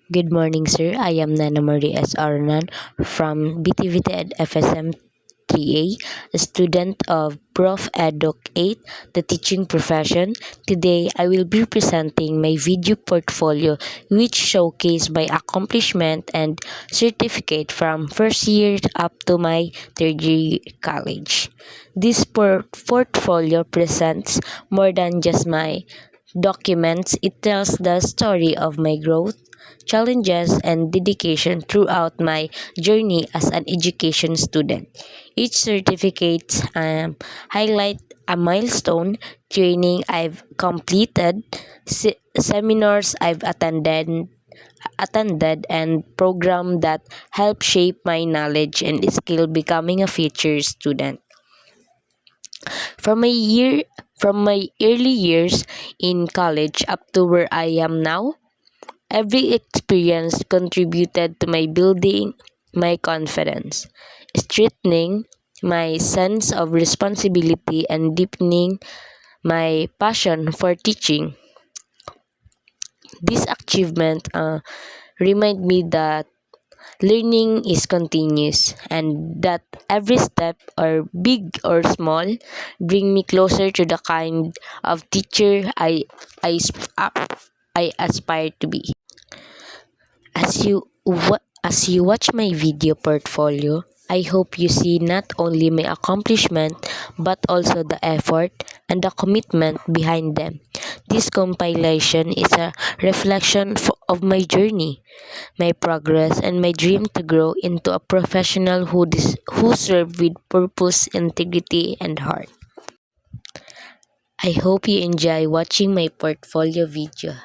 Good morning, sir. I am Nana Marie S. Arnan from BTVT Ed FSM 3A, a student of Prof. Educ 8, the teaching profession. Today, I will be presenting my video portfolio which showcase my accomplishment and certificate from first year up to my third year college. This portfolio presents more than just my documents. It tells the story of my growth, challenges, and dedication throughout my journey as an education student. Each certificate highlight a milestone, training I've completed, seminars I've attended and program that help shape my knowledge and skill becoming a future student. From my year from my early years in college up to where I am now, every experience contributed to my building my confidence, strengthening my sense of responsibility and deepening my passion for teaching. This achievement remind me that learning is continuous and that every step, or big or small, bring me closer to the kind of teacher I, sp- uh, I aspire to be. As you watch my video portfolio, I hope you see not only my accomplishment but also the effort and the commitment behind them. This compilation is a reflection of my journey, my progress, and my dream to grow into a professional who serve with purpose, integrity, and heart. I hope you enjoy watching my portfolio video.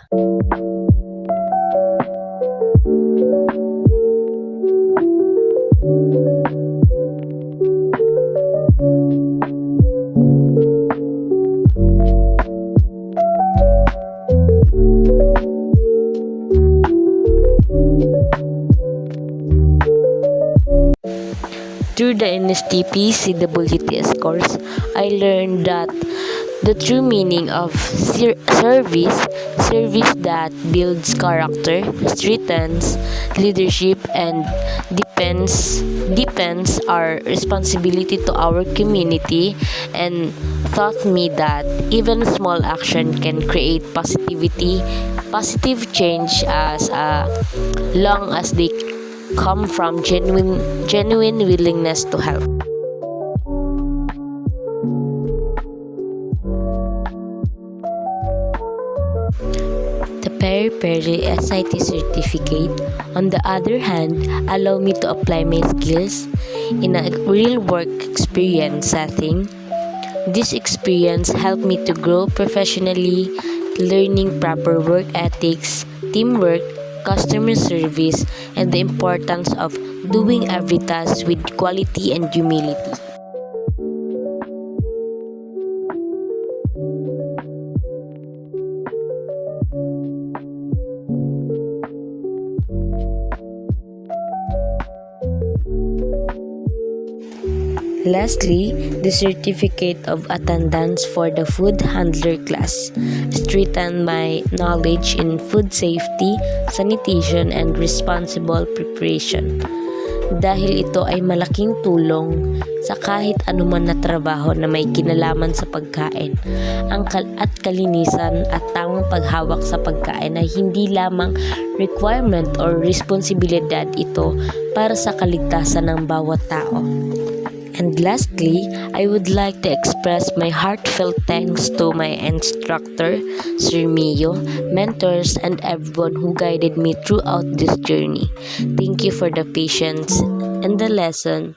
Through the NSTP CWTS course, I learned that the true meaning of service that builds character, strengthens leadership, and depends our responsibility to our community, and taught me that even small action can create positive change as long as they come from genuine willingness to help. The Peri Peri SIT certificate, on the other hand, allow me to apply my skills in a real work experience setting. This experience helped me to grow professionally, learning proper work ethics, teamwork, customer service, and the importance of doing every task with quality and humility. Lastly, the certificate of attendance for the food handler class strengthened my knowledge in food safety, sanitation, and responsible preparation. Dahil ito ay malaking tulong sa kahit anuman na trabaho na may kinalaman sa pagkain. At kalinisan at tamang paghawak sa pagkain ay hindi lamang requirement or responsibilidad ito para sa kaligtasan ng bawat tao. And lastly, I would like to express my heartfelt thanks to my instructor, Sir Mio, mentors, and everyone who guided me throughout this journey. Thank you for the patience and the lesson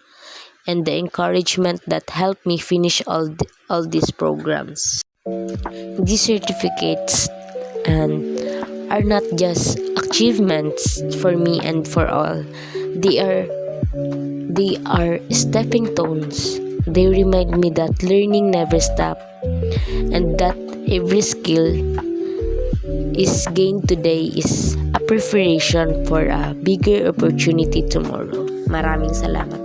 and the encouragement that helped me finish all these programs. These certificates are not just achievements for me and for all. They are stepping stones. They remind me that learning never stops and that every skill is gained today is a preparation for a bigger opportunity tomorrow. Maraming salamat.